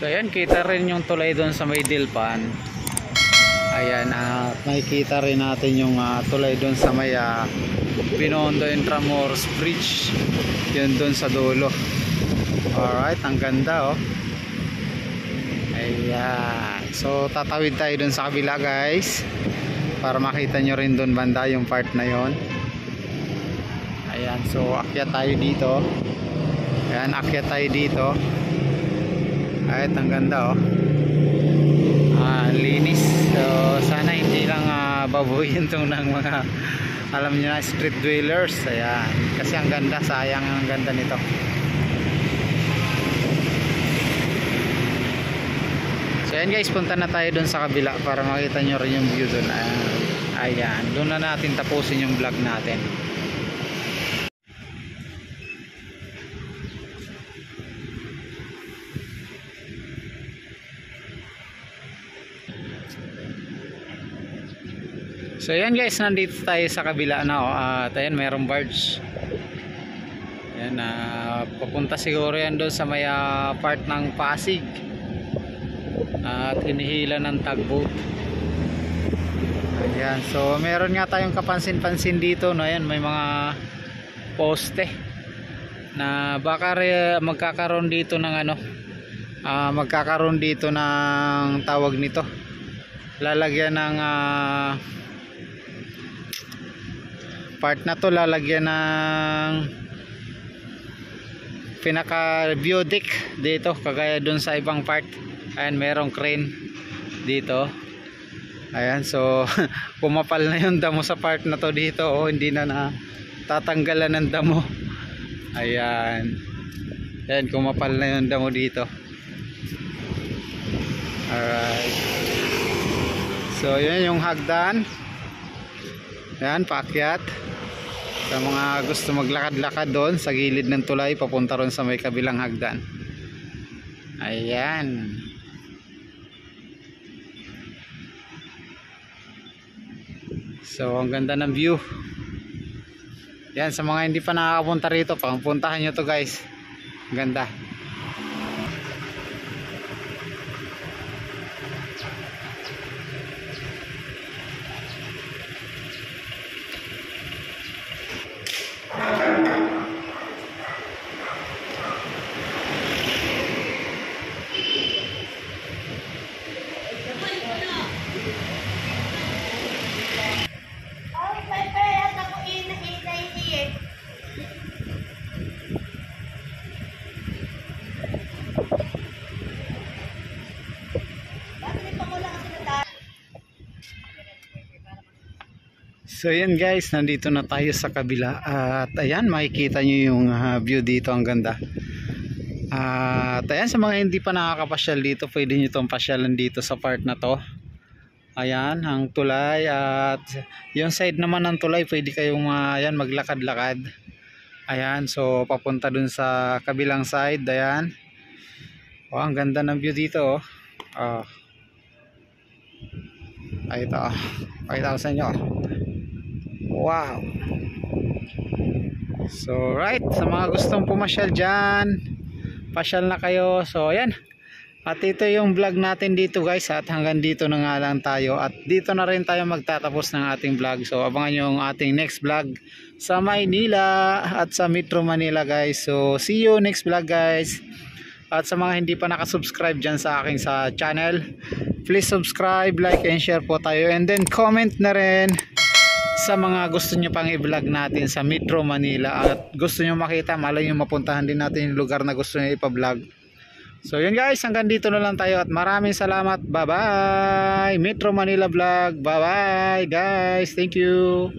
So ayan, kita rin yung tulay doon sa may Dilpan. Ayan, makikita rin natin yung tulay doon sa may Binondo Intramuros Bridge. Yun doon sa dulo. Alright, ang ganda oh. Ayan. So tatawid tayo doon sa kabila guys, para makita nyo rin doon banda yung part na yon. Ayan, so akyat tayo dito. Ayan, akyat tayo dito. Ayan, ang ganda oh. Linis. So sana hindi lang babuyin itong ng mga, alam nyo na, street dwellers. Ayan, kasi ang ganda, sayang ang ganda nito. So ayan guys, punta na tayo dun sa kabila para makita nyo rin yung view dun. Ayan, dun na natin tapusin yung vlog natin. So ayan guys, nandito tayo sa kabila na at ayan, mayroong barge. Ayan, papunta siguro yan doon sa may part ng Pasig at hinihila ng tugboat. Ayan, so meron nga tayong kapansin-pansin dito, no? Ayan, may mga poste na baka magkakaroon dito ng magkakaroon dito ng tawag nito, lalagyan ng part na to, lalagyan ng pinaka view deck dito, kagaya dun sa ibang part. Ayan, merong crane dito. Ayan, so pumapal na yung damo sa part na to dito oh, hindi na natatanggalan ng damo. Ayan, ayan, kumapal na yung damo dito. Alright, so yun yung hagdan. Ayan, paakyat sa mga gusto maglakad-lakad doon sa gilid ng tulay papunta ron sa may kabilang hagdan. Ayan, so ang ganda ng view. Yan, sa mga hindi pa nakakapunta rito, puntahan nyo to guys, ganda. So yan guys, nandito na tayo sa kabila at ayan, makikita nyo yung view dito, ang ganda. At ayan, sa mga hindi pa nakakapasyal dito, pwede nyo itong pasyalan dito sa part na to. Ayan, ang tulay, at yung side naman ng tulay, pwede kayong ayan, maglakad-lakad. Ayan, so papunta dun sa kabilang side. Ayan, oh, ang ganda ng view dito oh. Ay, ito pakita ko sa inyo. Wow. So right, sa mga gustong pumasyal dyan, pasyal na kayo. So ayan, at ito yung vlog natin dito guys, at hanggang dito na nga lang tayo, at dito na rin tayo magtatapos ng ating vlog. So abangan nyo yung ating next vlog sa Maynila at sa Metro Manila guys. So see you next vlog guys. At sa mga hindi pa nakasubscribe dyan sa aking channel, please subscribe, like and share po tayo, and then comment na rin sa mga gusto nyo pang i-vlog natin sa Metro Manila, at gusto nyo makita, malay nyo mapuntahan din natin yung lugar na gusto nyo ipa-vlog. So yun guys, hanggang dito na lang tayo, at maraming salamat. Bye bye Metro Manila vlog. Bye bye guys, thank you.